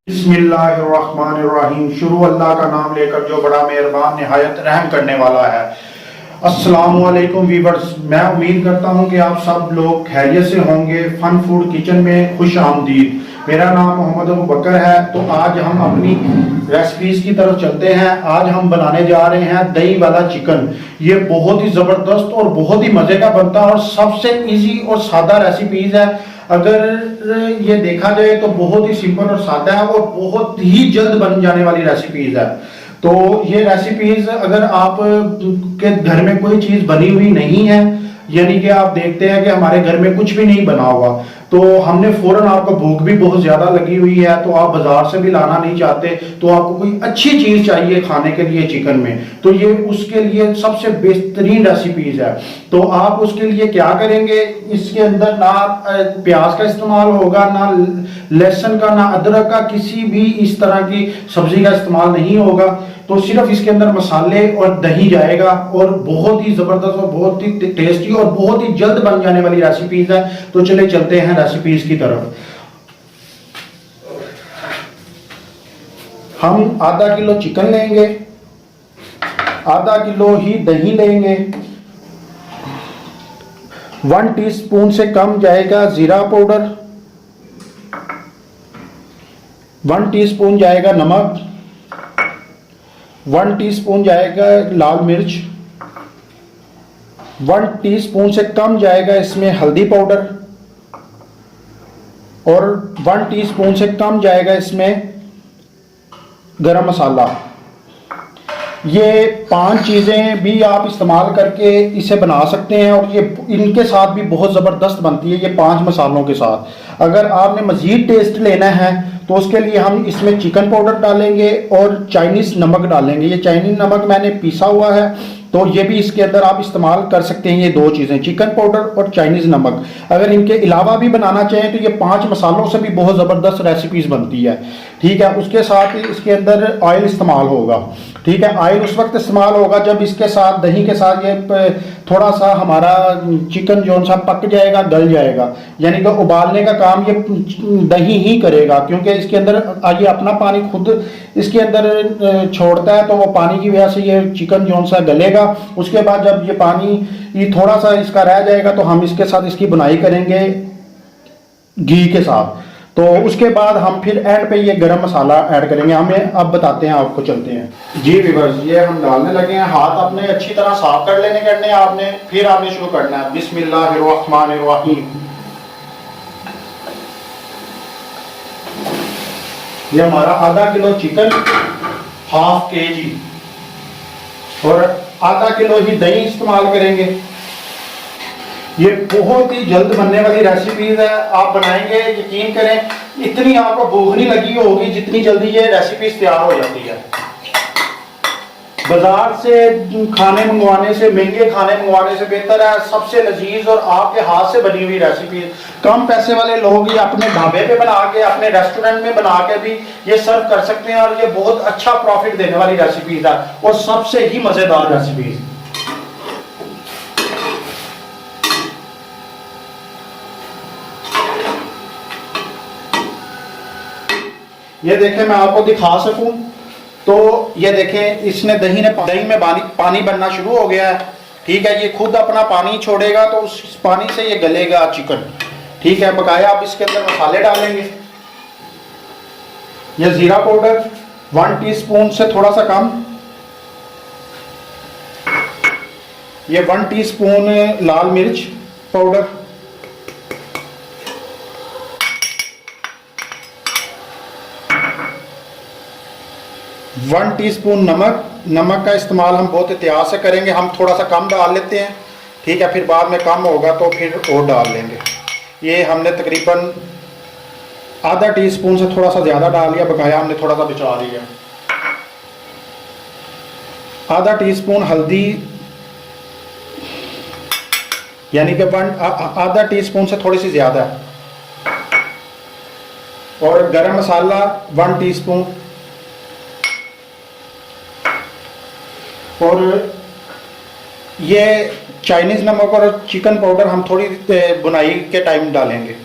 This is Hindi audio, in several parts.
बिस्मिल्लाहिर्रहमानिर्रहीम। शुरू अल्लाह का नाम लेकर जो बड़ा मेहरबान निहायत रहम करने वाला है। अस्सलामु अलैकुम वीवर्स, मैं उम्मीद करता हूं कि आप सब लोग खैरियत से होंगे। फन फूड किचन में खुश आमदीद। मेरा नाम मोहम्मद अबू बकर है। तो आज हम अपनी रेसिपीज की तरफ चलते हैं। आज हम बनाने जा रहे हैं दही वाला चिकन। ये बहुत ही ज़बरदस्त और बहुत ही मज़े का बनता है और सबसे इजी और सादा रेसिपीज है। अगर ये देखा जाए तो बहुत ही सिंपल और सादा है और बहुत ही जल्द बन जाने वाली रेसिपीज है। तो ये रेसिपीज अगर आप के घर में कोई चीज बनी हुई नहीं है, यानी कि आप देखते हैं कि हमारे घर में कुछ भी नहीं बना हुआ, तो हमने फौरन, आपको भूख भी बहुत ज्यादा लगी हुई है, तो आप बाजार से भी लाना नहीं चाहते, तो आपको कोई अच्छी चीज चाहिए खाने के लिए चिकन में, तो ये उसके लिए सबसे बेहतरीन रेसिपीज है। तो आप उसके लिए क्या करेंगे, इसके अंदर ना प्याज का इस्तेमाल होगा, ना लहसुन का, ना अदरक का, किसी भी इस तरह की सब्जी का इस्तेमाल नहीं होगा। तो सिर्फ इसके अंदर मसाले और दही जाएगा और बहुत ही जबरदस्त और बहुत ही टेस्टी और बहुत ही जल्द बन जाने वाली रेसिपीज है। तो चले चलते हैं रेसिपीज की तरफ। हम आधा किलो चिकन लेंगे, आधा किलो ही दही लेंगे, 1 टीस्पून से कम जाएगा जीरा पाउडर, 1 टीस्पून जाएगा नमक, 1 टीस्पून जाएगा लाल मिर्च, 1 टीस्पून से कम जाएगा इसमें हल्दी पाउडर और 1 टीस्पून से कम जाएगा इसमें गरम मसाला। ये 5 चीज़ें भी आप इस्तेमाल करके इसे बना सकते हैं और ये इनके साथ भी बहुत ज़बरदस्त बनती है, ये 5 मसालों के साथ। अगर आपने मज़ीद टेस्ट लेना है तो उसके लिए हम इसमें चिकन पाउडर डालेंगे और चाइनीज़ नमक डालेंगे। ये चाइनीज़ नमक मैंने पीसा हुआ है, तो ये भी इसके अंदर आप इस्तेमाल कर सकते हैं। ये 2 चीज़ें, चिकन पाउडर और चाइनीज़ नमक। अगर इनके अलावा भी बनाना चाहें तो ये 5 मसालों से भी बहुत ज़बरदस्त रेसिपीज़ बनती है। ठीक है, उसके साथ ही इसके अंदर ऑयल इस्तेमाल होगा। ठीक है, ऑयल उस वक्त इस्तेमाल होगा जब इसके साथ, दही के साथ, ये थोड़ा सा हमारा चिकन जो सा पक जाएगा, गल जाएगा, यानी कि उबालने का काम ये दही ही करेगा, क्योंकि इसके अंदर ये अपना पानी खुद इसके अंदर छोड़ता है, तो वो पानी की वजह से ये चिकन जो सा गलेगा। उसके बाद जब ये पानी ये थोड़ा सा इसका रह जाएगा तो हम इसके साथ इसकी बुनाई करेंगे घी के साथ। तो उसके बाद हम फिर एंड पे ये गरम मसाला ऐड करेंगे। हमें अब बताते हैं, आपको चलते हैं जी व्यूअर्स। ये हम डालने लगे हैं। हाथ अपने अच्छी तरह साफ कर लेने करने आपने, फिर आपने शुरू करना है बिस्मिल्लाहिर्रहमानिर्रहीम। ये हमारा आधा किलो चिकन, हाफ केजी, और आधा किलो ही दही इस्तेमाल करेंगे। ये बहुत ही जल्द बनने वाली रेसिपीज है, आप बनाएंगे यकीन करें इतनी आपको भूख नहीं लगी होगी जितनी जल्दी ये रेसिपीज तैयार हो जाती है। बाजार से खाने मंगवाने से, महंगे खाने मंगवाने से बेहतर है सबसे लजीज और आपके हाथ से बनी हुई रेसिपीज। कम पैसे वाले लोग ये अपने ढाबे पे बना के, अपने रेस्टोरेंट में बना के भी ये सर्व कर सकते हैं और ये बहुत अच्छा प्रॉफिट देने वाली रेसिपीज है और सबसे ही मजेदार रेसिपीज। ये देखें, मैं आपको दिखा सकूं तो ये देखें, इसने दही में पानी बनना शुरू हो गया है। ठीक है, ये खुद अपना पानी छोड़ेगा तो उस पानी से ये गलेगा चिकन। ठीक है, बकाया आप इसके अंदर मसाले डालेंगे। ये जीरा पाउडर 1 टीस्पून से थोड़ा सा कम, ये 1 टीस्पून लाल मिर्च पाउडर, 1 टीस्पून नमक। नमक का इस्तेमाल हम बहुत एहतियात से करेंगे, हम थोड़ा सा कम डाल लेते हैं। ठीक है, फिर बाद में कम होगा तो फिर और डाल लेंगे। ये हमने तकरीबन आधा टीस्पून से थोड़ा सा ज़्यादा डाल लिया, बकाया हमने थोड़ा सा बचा लिया। आधा टीस्पून हल्दी, यानी कि आधा टीस्पून से थोड़ी सी ज़्यादा, और गरम मसाला 1 टीस्पून, और ये चाइनीज़ नमक और चिकन पाउडर हम थोड़ी बुनाई के टाइम डालेंगे।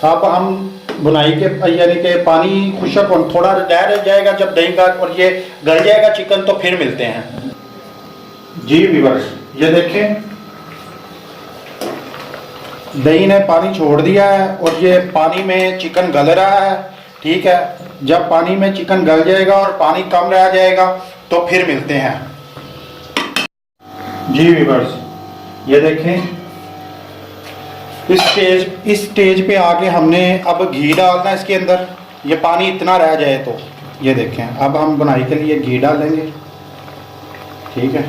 अब हम बुनाई के यानी कि पानी खुशक और थोड़ा रह जाएगा जब दही का और ये गल जाएगा चिकन, तो फिर मिलते हैं। जी व्यूअर्स, ये देखें दही ने पानी छोड़ दिया है और ये पानी में चिकन गल रहा है। ठीक है, जब पानी में चिकन गल जाएगा और पानी कम रह जाएगा तो फिर मिलते हैं। जी व्यूअर्स, ये देखें इस स्टेज पे आके हमने अब घी डालना है इसके अंदर। ये पानी इतना रह जाए तो ये देखें, अब हम बुनाई के लिए घी डालेंगे। ठीक है,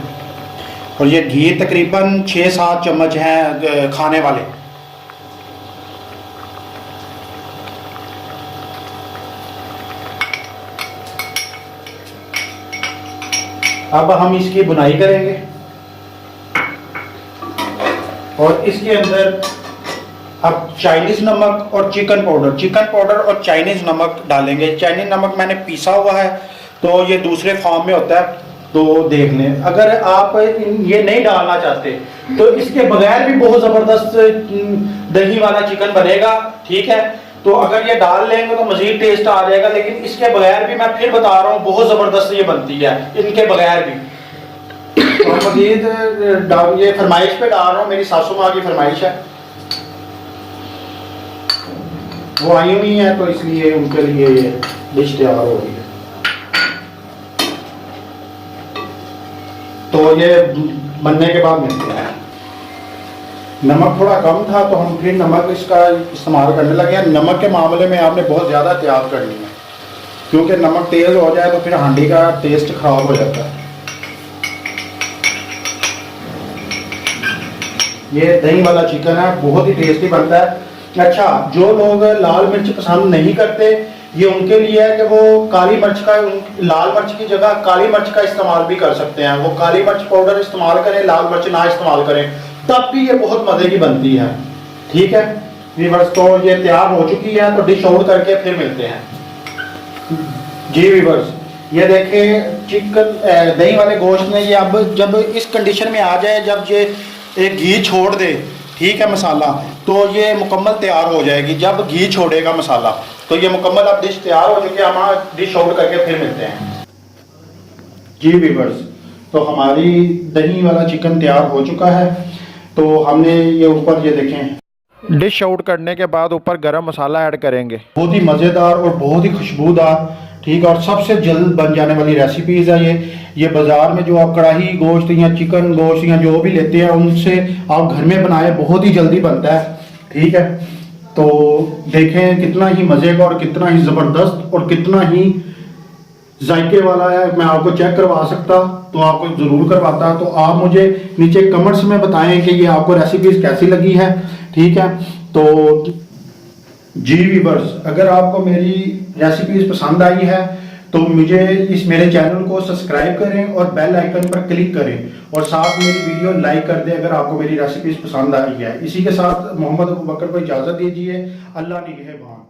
और ये घी तकरीबन 6-7 चम्मच हैं खाने वाले। अब हम इसकी बुनाई करेंगे और इसके अंदर अब चाइनीज नमक और चिकन पाउडर और चाइनीज नमक डालेंगे। चाइनीज नमक मैंने पीसा हुआ है, तो ये दूसरे फॉर्म में होता है, तो देख लें। अगर आप ये नहीं डालना चाहते तो इसके बगैर भी बहुत ज़बरदस्त दही वाला चिकन बनेगा। ठीक है, तो अगर ये डाल लेंगे तो मज़ीद टेस्ट आ जाएगा, लेकिन इसके बगैर भी मैं फिर बता रहा हूँ बहुत ज़बरदस्त ये बनती है इनके बगैर भी। तो मज़ीद ये फरमाइश पे डाल रहा हूँ, मेरी सासू माँ की फरमाइश है, वो आई हुई है तो इसलिए उनके लिए ये डिश तैयार हो रही है। तो ये बनने के बाद मिलते हैं। नमक थोड़ा कम था तो हम फिर नमक इसका इस्तेमाल करने लगे हैं। नमक के मामले में आपने बहुत ज़्यादा एहतियात करनी है, क्योंकि नमक तेज़ हो जाए तो फिर हांडी का टेस्ट खराब हो जाता है। ये दही वाला चिकन है, बहुत ही टेस्टी बनता है। अच्छा, जो लोग लाल मिर्च पसंद नहीं करते, ये उनके लिए है कि वो काली मिर्च का, लाल मिर्च की जगह काली मिर्च का इस्तेमाल भी कर सकते हैं। वो काली मिर्च पाउडर इस्तेमाल करें, लाल मिर्च ना इस्तेमाल करें, तब भी ये बहुत मज़े की बनती है। ठीक है व्यूअर्स, तो ये तैयार हो चुकी है, तो डिश आउट करके फिर मिलते हैं। जी व्यूअर्स, ये देखें चिकन दही वाले गोश्त में ये अब जब इस कंडीशन में आ जाए, जब ये एक घी छोड़ दे, ठीक है मसाला, तो ये मुकम्मल तैयार हो जाएगी। जब घी छोड़ेगा मसाला तो ये मुकम्मल अब डिश तैयार हो चुकी है। हम डिश आउट करके फिर मिलते हैं। जी व्यूअर्स, तो हमारी दही वाला चिकन तैयार हो चुका है। तो हमने ये ऊपर ये देखें, डिश आउट करने के बाद ऊपर गरम मसाला ऐड करेंगे। बहुत ही मज़ेदार और बहुत ही खुशबूदार, ठीक है, और सबसे जल्द बन जाने वाली रेसिपीज़ है ये बाज़ार में जो आप कढ़ाई गोश्त या चिकन गोश्त या जो भी लेते हैं उनसे आप घर में बनाए, बहुत ही जल्दी बनता है। ठीक है, तो देखें कितना ही मज़े का और कितना ही ज़बरदस्त और कितना ही जायके वाला है। मैं आपको चेक करवा सकता तो आपको ज़रूर करवाता। तो आप मुझे नीचे कमेंट्स में बताएं कि ये आपको रेसिपीज़ कैसी लगी है। ठीक है, तो जी व्यूअर्स, अगर आपको मेरी रेसिपीज़ पसंद आई है तो मुझे मेरे चैनल को सब्सक्राइब करें और बेल आइकन पर क्लिक करें और साथ मेरी वीडियो लाइक कर दें अगर आपको मेरी रेसिपीज़ पसंद आई है। इसी के साथ मोहम्मद अबू बकर को इजाज़त दीजिए। अल्लाह निगहबान।